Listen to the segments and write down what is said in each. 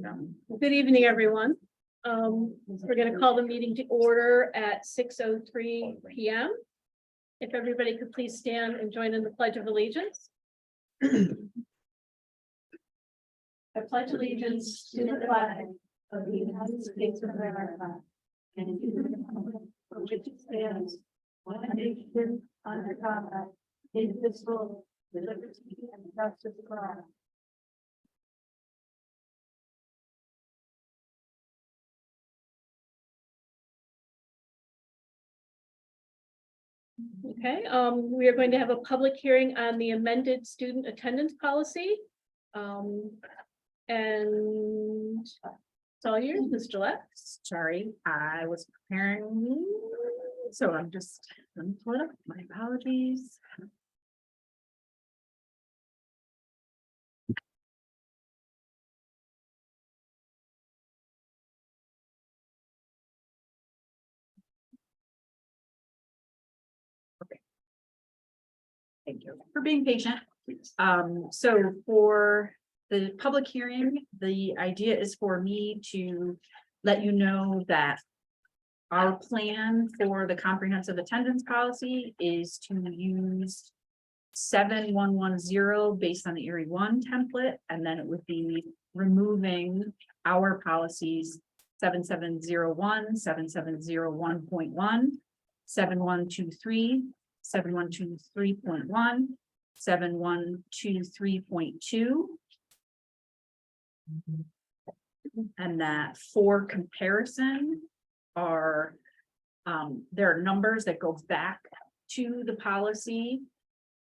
Good evening, everyone. We're going to call the meeting to order at 6:03 p.m. If everybody could please stand and join in the Pledge of Allegiance. I pledge allegiance to the flag of the United States of America and to the republic for which it stands, one nation under God, indivisible, with liberty and justice for all. Okay, we are going to have a public hearing on the amended student attendance policy. And it's all yours, Ms. Gillette. Sorry, I was preparing, so I'm just, let me pull it up, my apologies. Okay. Thank you for being patient. So for the public hearing, the idea is for me to let you know that our plan for the comprehensive attendance policy is to use 7110 based on the Erie 1 template, and then it would be removing our policies 7701, 7701.1, 7123, 7123.1, 7123.2. And that for comparison are, there are numbers that go back to the policy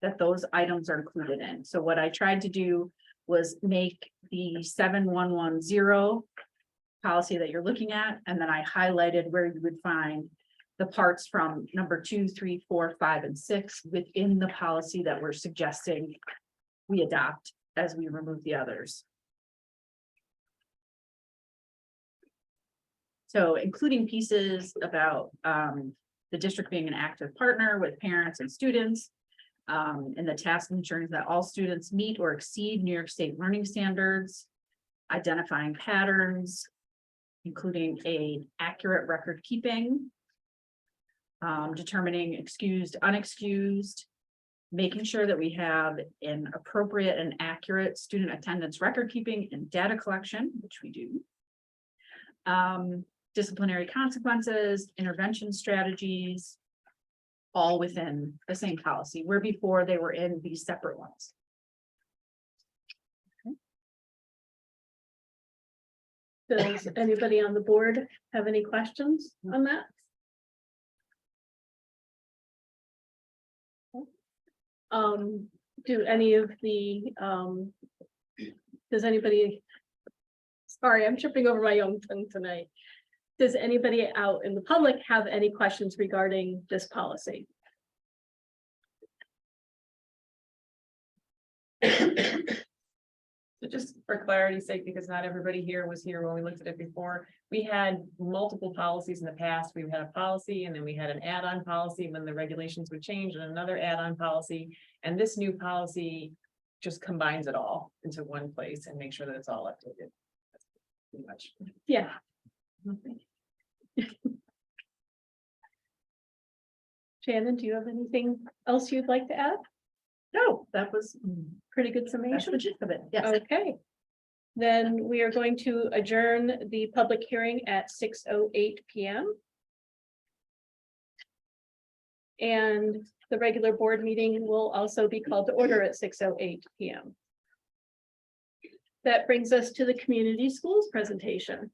that those items are included in. So what I tried to do was make the 7110 policy that you're looking at, and then I highlighted where you would find the parts from number 2, 3, 4, 5, and 6 within the policy that we're suggesting we adopt as we remove the others. So including pieces about the district being an active partner with parents and students, and the task of ensuring that all students meet or exceed New York State learning standards, identifying patterns, including an accurate record keeping, determining excused, unexcused, making sure that we have an appropriate and accurate student attendance record keeping and data collection, which we do. Disciplinary consequences, intervention strategies, all within the same policy, where before they were in these separate ones. Does anybody on the board have any questions on that? Do any of the, does anybody, sorry, I'm tripping over my own tongue tonight. Does anybody out in the public have any questions regarding this policy? So just for clarity's sake, because not everybody here was here when we looked at it before, we had multiple policies in the past. We had a policy and then we had an add-on policy when the regulations would change, and another add-on policy. And this new policy just combines it all into one place and make sure that it's all updated. That's pretty much. Yeah. Shannon, do you have anything else you'd like to add? No, that was Pretty good that's summation. the gist of it. Yes. Okay. Then we are going to adjourn the public hearing at 6:08 p.m. And the regular board meeting will also be called to order at 6:08 p.m. That brings us to the community schools presentation.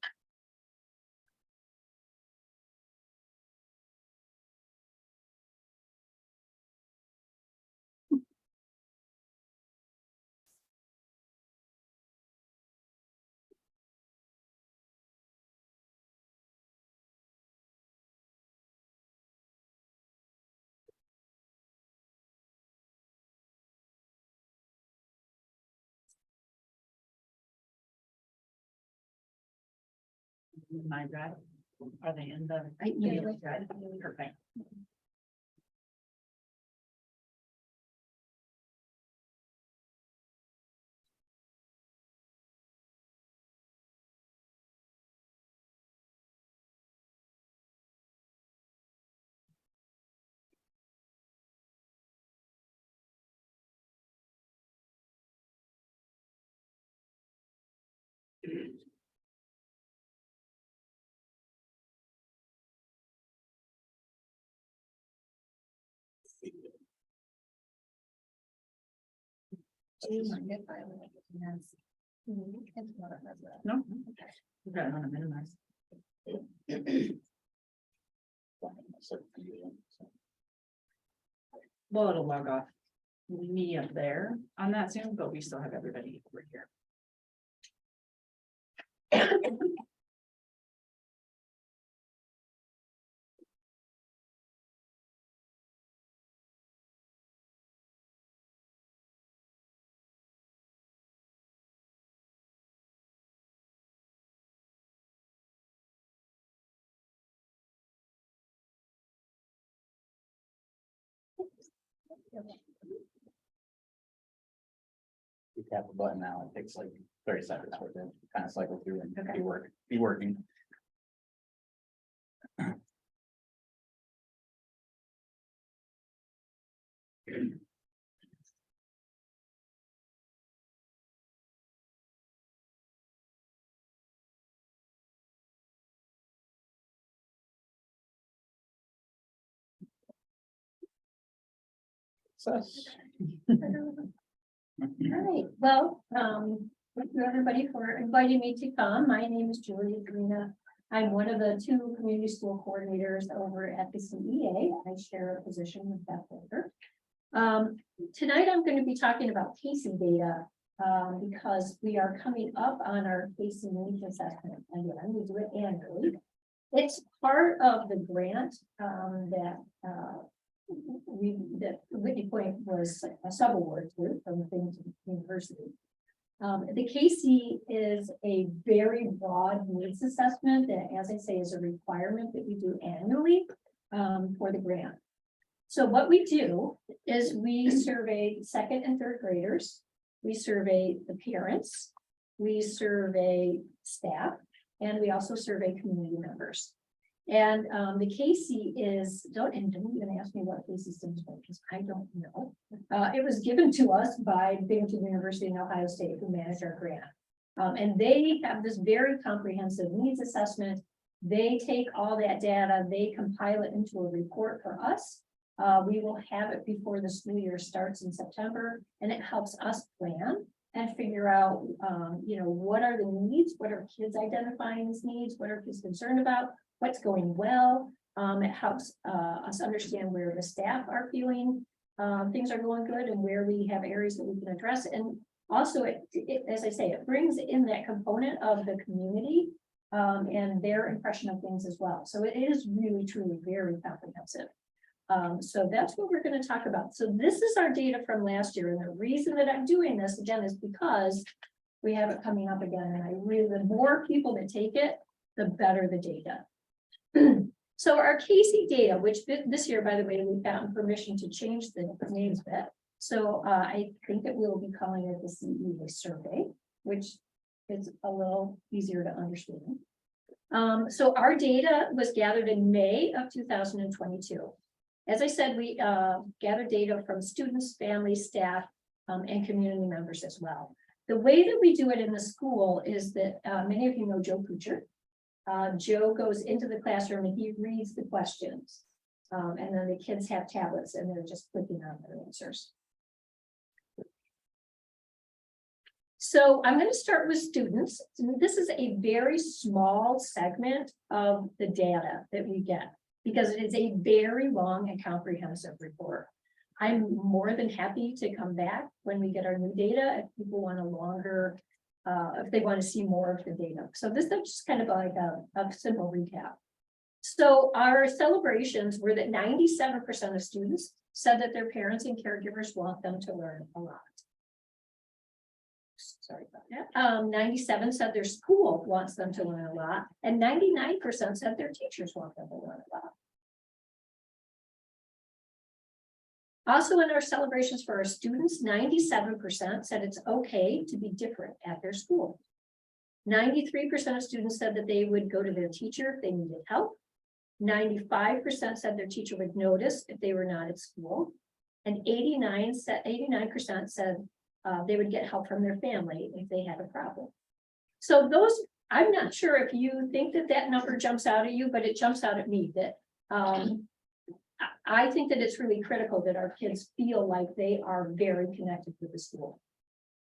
My drive. Are they in the? Perfect. No. Okay, I want to minimize. Well, it'll log off me up there on that Zoom, but we still have everybody over here. You tap the button now, it takes like 30 seconds for it to kind of cycle through and be working. Success. All right, well, thank you everybody for inviting me to come. My name is Julia Green. I'm one of the 2 community school coordinators over at the CEA. I share a position with Beth Holder. Tonight I'm going to be talking about Casey data because we are coming up on our Casey needs assessment. Again, we do it annually. It's part of the grant that Whitney Point was a sub-award to from the Binghamton University. The Casey is a very broad needs assessment that, as I say, is a requirement that we do annually for the grant. So what we do is we survey 2nd and 3rd graders, we survey the parents, we survey staff, and we also survey community members. And the Casey is, don't even ask me what Casey stands for, because I don't know. It was given to us by Binghamton University in Ohio State, who manage our grant. And they have this very comprehensive needs assessment. They take all that data, they compile it into a report for us. We will have it before the school year starts in September, and it helps us plan and figure out, what are the needs, what are kids identifying as needs, what are kids concerned about, what's going well. It helps us understand where the staff are feeling things are going good and where we have areas that we can address. And also, as I say, it brings in that component of the community and their impression of things as well. So it is really, truly very comprehensive. So that's what we're going to talk about. So this is our data from last year. And the reason that I'm doing this again is because we have it coming up again. And the more people that take it, the better the data. So our Casey data, which this year, by the way, we found permission to change the names a bit. So I think that we'll be calling it the CEA survey, which is a little easier to understand. So our data was gathered in May of 2022. As I said, we gathered data from students, families, staff, and community members as well. The way that we do it in the school is that many of you know Joe Kuchar. Joe goes into the classroom and he reads the questions. And then the kids have tablets and they're just clicking on their answers. So I'm going to start with students. This is a very small segment of the data that we get because it is a very long and comprehensive report. I'm more than happy to come back when we get our new data if people want a longer if they want to see more of the data. So this is just kind of like a simple recap. So our celebrations were that 97% of students said that their parents and caregivers want them to learn a lot. Sorry about that. 97 said their school wants them to learn a lot, and 99% said their teachers want them to learn a lot. Also in our celebrations for our students, 97% said it's okay to be different at their school. 93% of students said that they would go to their teacher if they needed help. 95% said their teacher would notice if they were not at school. And 89% said they would get help from their family if they had a problem. So those, I'm not sure if you think that that number jumps out at you, but it jumps out at me that, I think that it's really critical that our kids feel like they are very connected with the school.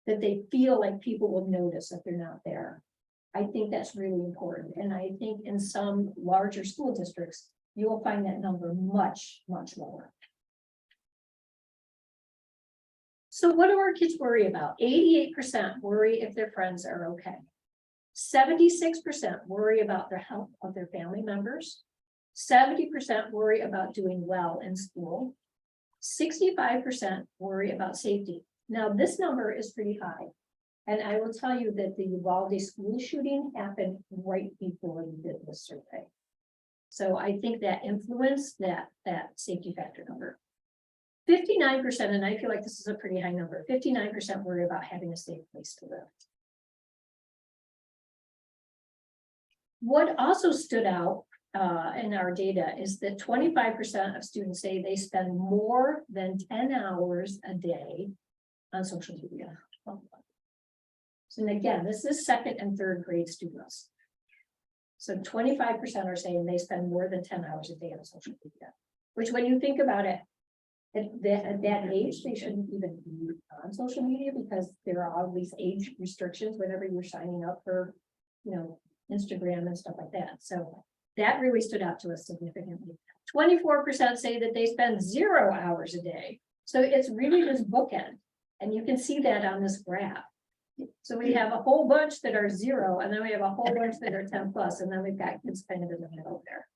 That they feel like people will notice if they're not there. I think that's really important, and I think in some larger school districts, you will find that number much, much lower. So what do our kids worry about? 88% worry if their friends are okay. 76% worry about the health of their family members. 70% worry about doing well in school. 65% worry about safety. Now, this number is pretty high. And I will tell you that the Uvalde school shooting happened right before we did this survey. So I think that influenced that safety factor number. 59%, and I feel like this is a pretty high number, 59% worry about having a safe place to live. What also stood out in our data is that 25% of students say they spend more than 10 hours a day on social media. So and again, this is second and third grade students. So 25% are saying they spend more than 10 hours a day on social media, which when you think about it, at that age, they shouldn't even be on social media because there are all these age restrictions whenever you're signing up for, Instagram and stuff like that. So that really stood out to us significantly. 24% say that they spend 0 hours a day. So it's really this bookend. And you can see that on this graph. So we have a whole bunch that are 0, and then we have a whole bunch that are 10 plus, and then we've got kids kind of in the middle there.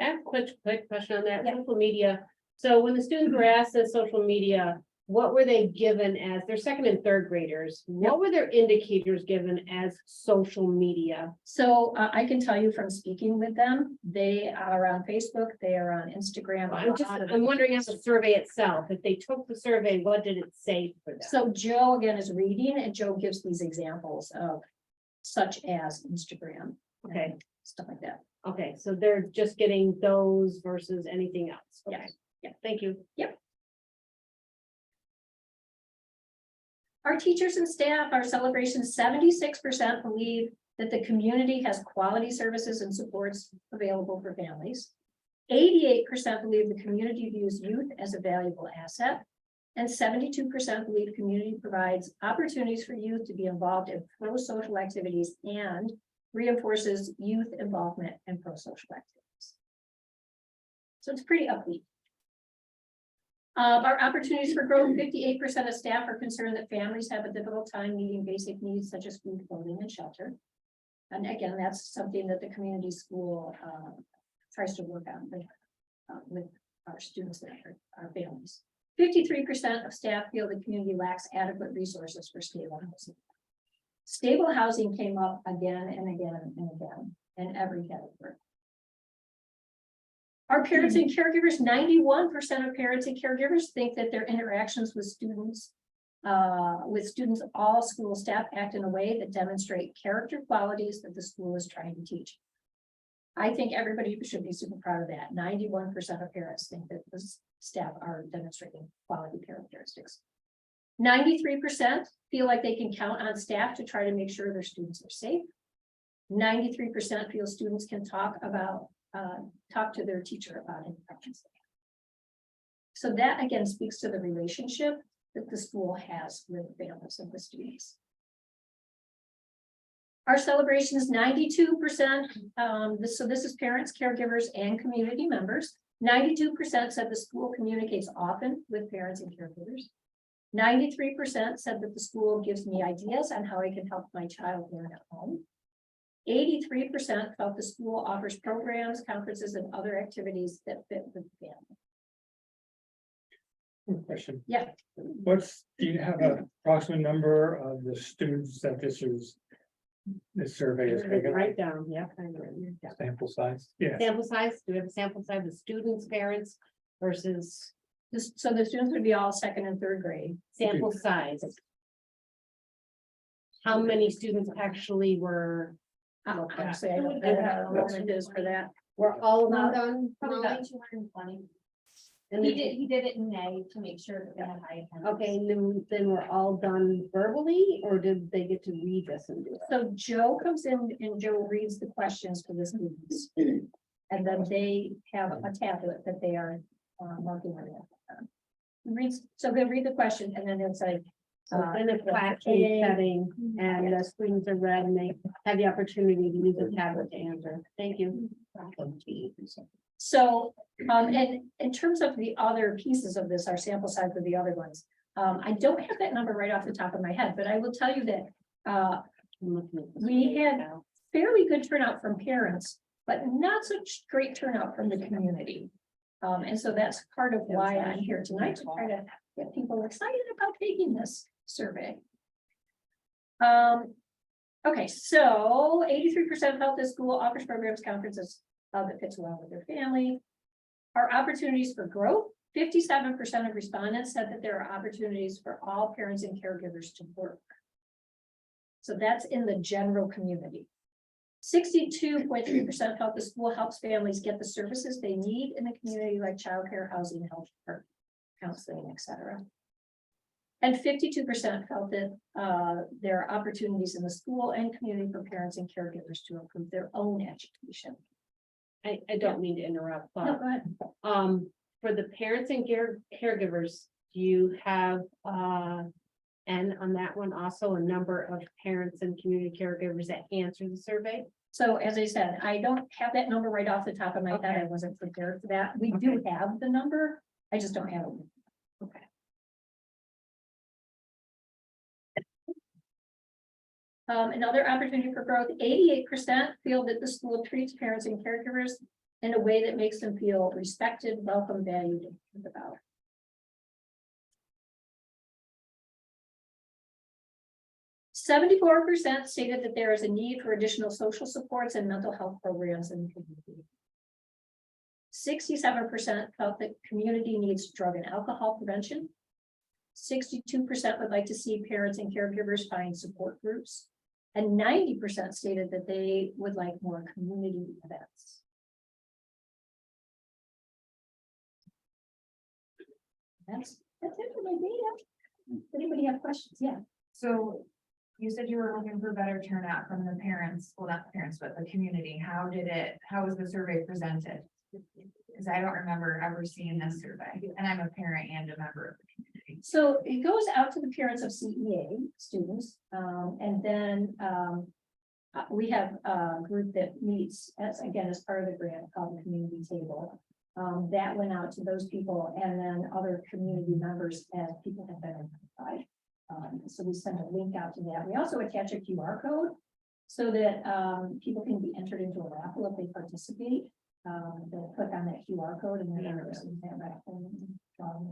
I have a quick question on that, social media. So when the students were asked on social media, what were they given as their second and third graders? What were their indicators given as social media? So I can tell you from speaking with them, they are on Facebook, they are on Instagram. I'm wondering as the survey itself, if they took the survey, what did it say for them? So Joe again is reading, and Joe gives these examples of such as Instagram. Okay. and Stuff like that. Okay, so they're just getting those versus anything else. Okay. Yes. Yeah, thank you. Our teachers and staff, our celebrations, 76% believe that the community has quality services and supports available for families. 88% believe the community views youth as a valuable asset. And 72% believe community provides opportunities for youth to be involved in pro-social activities and reinforces youth involvement in pro-social activities. So it's pretty upbeat. Our opportunities for growth, 58% of staff are concerned that families have a difficult time meeting basic needs such as food, clothing, and shelter. And again, that's something that the community school tries to work on with our students and our families. 53% of staff feel the community lacks adequate resources for stable housing. Stable housing came up again and again and again in every category. Our parents and caregivers, 91% of parents and caregivers think that their interactions with students all school staff act in a way that demonstrate character qualities that the school is trying to teach. I think everybody should be super proud of that. 91% of parents think that the staff are demonstrating quality characteristics. 93% feel like they can count on staff to try to make sure their students are safe. 93% feel students can talk to their teacher about infections. So that again speaks to the relationship that the school has with the families of the students. Our celebrations, 92%, so this is parents, caregivers, and community members. 92% said the school communicates often with parents and caregivers. 93% said that the school gives me ideas on how I can help my child learn at home. 83% felt the school offers programs, conferences, and other activities that fit with the family. Question. Yeah. Do you have an approximate number of the students that this survey is taken? Write down, yeah. Sample size? Yeah. Sample size, do we have a sample size of students, parents versus So the students would be all second and third grade. sample size? How many students actually were? Honestly, I don't know what it is for that. Were all of them done? Probably about 220. And He did it in May to make sure that they had high attendance. okay, and then we're all done verbally, or did they get to read this and do it? So Joe comes in and Joe reads the questions for the students. And then they have a tablet that they are marking on it. Reads, so they'll read the question and then it's like, So then it's a classroom setting and the students are read and they have the opportunity to use a tablet to answer. Thank you. so, and in terms of the other pieces of this, our sample size for the other ones. I don't have that number right off the top of my head, but I will tell you that, I'm looking at this We had- now. fairly good turnout from parents, but not such great turnout from the community. And so that's part of why I'm here tonight, to try to get people excited about taking this survey. Okay, so 83% felt this school offers programs, conferences that fits well with their family. Our opportunities for growth, 57% of respondents said that there are opportunities for all parents and caregivers to work. So that's in the general community. 62.3% felt the school helps families get the services they need in the community, like childcare, housing, health care, counseling, etc. And 52% felt that there are opportunities in the school and community for parents and caregivers to improve their own education. I don't mean to interrupt, No, but go ahead. for the parents and caregivers, do you have and on that one also a number of parents and community caregivers that answer the survey? So as I said, I don't have that number right off the top of my head. I wasn't prepared for that. We do have the number. I just don't have it. Okay. Another opportunity for growth, 88% feel that the school treats parents and caregivers in a way that makes them feel respected, welcome, valued, and cared about. %74% stated that there is a need for additional social supports and mental health programs in the community. 67% felt that community needs drug and alcohol prevention. 62% would like to see parents and caregivers find support groups. And 90% stated that they would like more community events. That's it for my data. Anybody have questions? Yeah. So you said you were looking for better turnout from the parents, well, not the parents, but the community. How was the survey presented? Because I don't remember ever seeing this survey, and I'm a parent and a member of the community. So it goes out to the parents of CEA students, and then we have a group that meets as part of the grant called the Community Table. That went out to those people and then other community members as people have been identified. So we send a link out to that. We also attach a QR code so that people can be entered into a raffle if they participate. They'll click on that QR code and then they're in that raffle.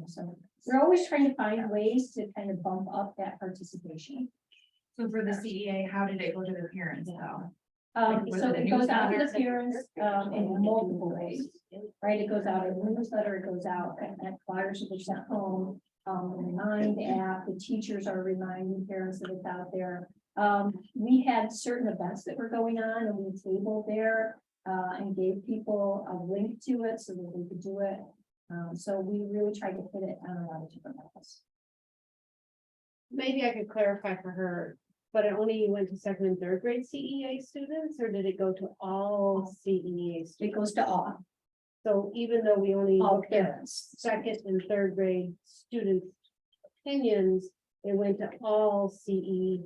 So we're always trying to find ways to kind of bump up that participation. So for the CEA, how did it go to the parents though? Was So it a it goes out to the newsletter? parents in multiple ways, right? It goes out in a newsletter, it goes out at flyers that are sent home. Remind app, the teachers are reminding parents that it's out there. We had certain events that were going on and we tabled there and gave people a link to it so that they could do it. So we really tried to hit it on a lot of different levels. Maybe I could clarify for her, but it only went to second and third grade CEA students, or did it go to all CEA It students? goes to all So even though we only looked at parents. second and third grade students' opinions, it went to all CE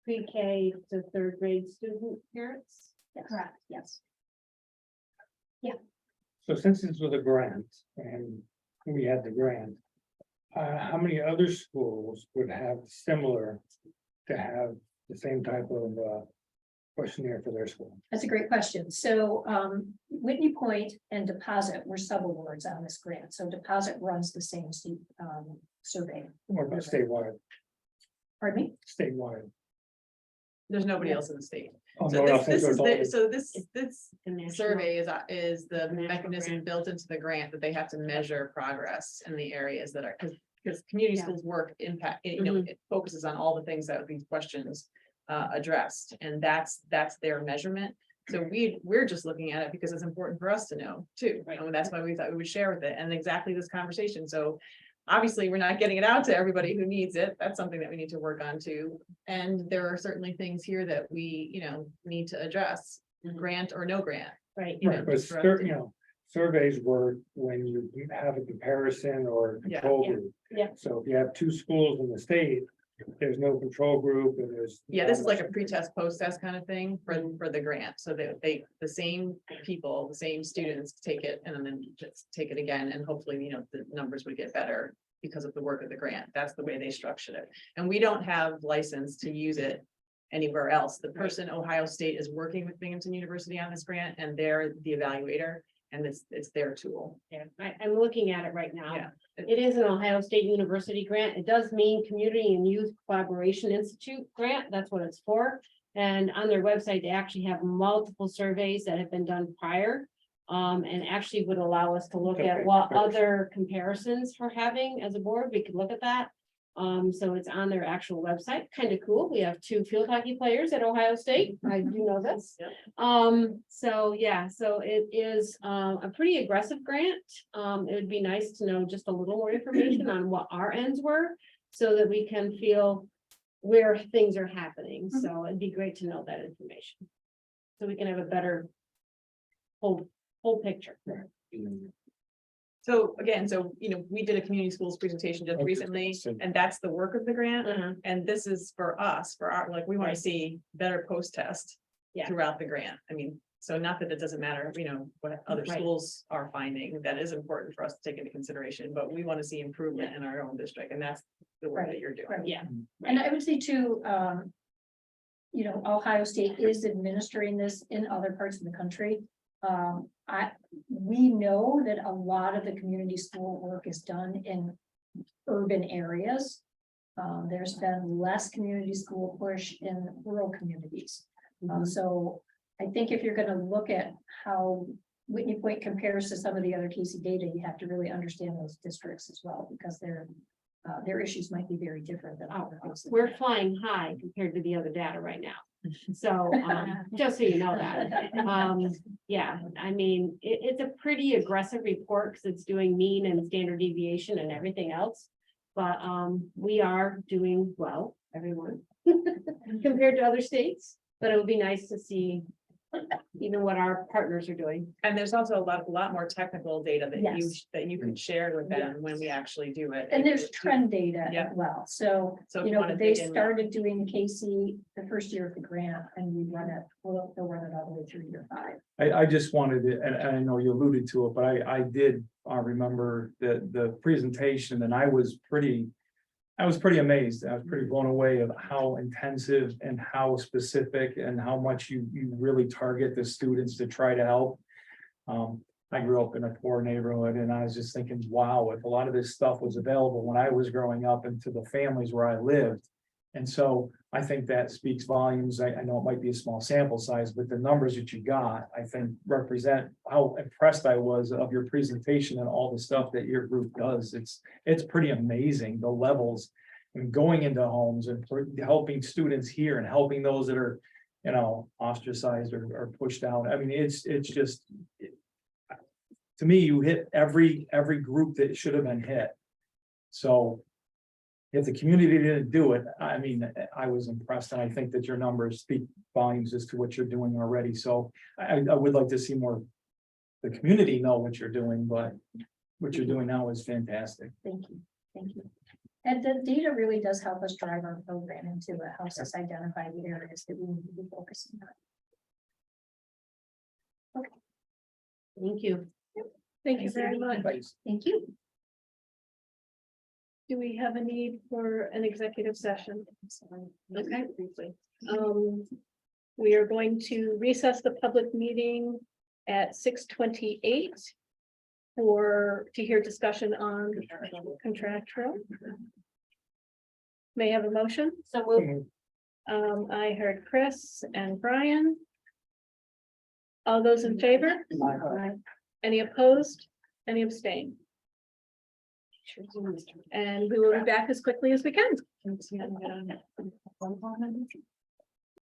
pre-K to third grade student parents. Correct, yes. So since this was a grant and we had the grant, how many other schools would have similar to have the same type of questionnaire for their school? That's a great question. So Whitney Point and Deposit were subawards on this grant. So Deposit runs the same survey. Or about statewide, Pardon me? statewide? There's nobody else in the state. Oh, So no, this no, is it's all- so this The national- survey is the National mechanism grant. built into the grant that they have to measure progress in the areas that are, because community Yeah. schools work impact, it focuses on all the things that these questions addressed, and that's their measurement. So we're just looking at it because it's important for us to know too. Right. And that's why we thought we would share with it and exactly this conversation. So obviously, we're not getting it out to everybody who needs it. That's something that we need to work on too. And there are certainly things here that we, need to address, Mhm. grant or no grant. Right. Right, but just for us to- surveys work when you have a comparison or Yeah, control yeah, group. yeah. So if you have two schools in the state, there's no control group and there's. Yeah, this is like a pre-test, post-test kind of thing for the grant. So that the same people, the same students take it and then just take it again. And hopefully, the numbers would get better because of the work of the grant. That's the way they structured it. And we don't have license to use it anywhere else. The person, Ohio State, is working with Binghamton University on this grant and they're the evaluator and it's their tool. Yeah, I'm looking at it right now. Yeah. It is an Ohio State University grant. It does mean Community and Youth Collaboration Institute grant. That's what it's for. And on their website, they actually have multiple surveys that have been done prior. And actually would allow us to look at Okay, what thanks. other comparisons we're having as a board. We could look at that. So it's on their actual website, kind of cool. We have 2 field hockey players at Ohio State. I do know this. Yep. So yeah, so it is a pretty aggressive grant. It would be nice to know just a little more information on what our ends were. So that we can feel where things are happening. So it'd be great to know that information. So we can have a better whole picture. So again, we did a community schools presentation just Okay, recently, so- and that's the work of the grant. Uh-huh. And this is for us, for our, we want Right. to see better post-test. Yeah. Throughout the grant. I mean, so not that it doesn't matter, what other Right. schools are finding, that is important for us to take into consideration, but we want to see improvement in our own district, and that's the work that you're doing. Right. Yeah. And I would say too, Ohio State is administering this in other parts of the country. We know that a lot of the community school work is done in urban areas. There's been less community school push in rural communities. So I think if you're gonna look at how Whitney Point compares to some of the other Casey data, you have to really understand those districts as well, because their issues might be very different than ours. We're flying high compared to the other data right now. So, just so you know that, yeah, I mean, it's a pretty aggressive report because it's doing mean and standard deviation and everything else. But, we are doing well, everyone, compared to other states, but it would be nice to see even what our partners are doing. And there's also a lot more technical data Yes. that you can share with them when we actually do it. And there's trend data Yeah. as well, so, So if you wanna they dig in- started doing Casey the first year of the grant, and we run it, they'll run it all the way through year 5. I just wanted to, and I know you alluded to it, but I did remember the presentation and I was pretty amazed. I was pretty blown away of how intensive and how specific and how much you really target the students to try to help. I grew up in a poor neighborhood and I was just thinking, wow, if a lot of this stuff was available when I was growing up and to the families where I lived. And so I think that speaks volumes. I know it might be a small sample size, but the numbers that you got, I think represent how impressed I was of your presentation and all the stuff that your group does. It's pretty amazing, the levels and going into homes and helping students here and helping those that are, ostracized or pushed out. I mean, it's just, to me, you hit every group that should have been hit. So if the community didn't do it, I mean, I was impressed, and I think that your numbers speak volumes as to what you're doing already. So I would like to see more. The community know what you're doing, but what you're doing now is fantastic. Thank you, thank you. And the data really does help us drive our programming too. It helps us identify the areas that we need to be focusing on. Thank you. Thank you very much. Thank you. Do we have a need for an executive session? Okay, briefly. We are going to recess the public meeting at 6:28 to hear discussion on contractual. May I have a motion? So we'll, I heard Chris and Brian. All those in favor? Any opposed? Any abstain? And we will be back as quickly as we can.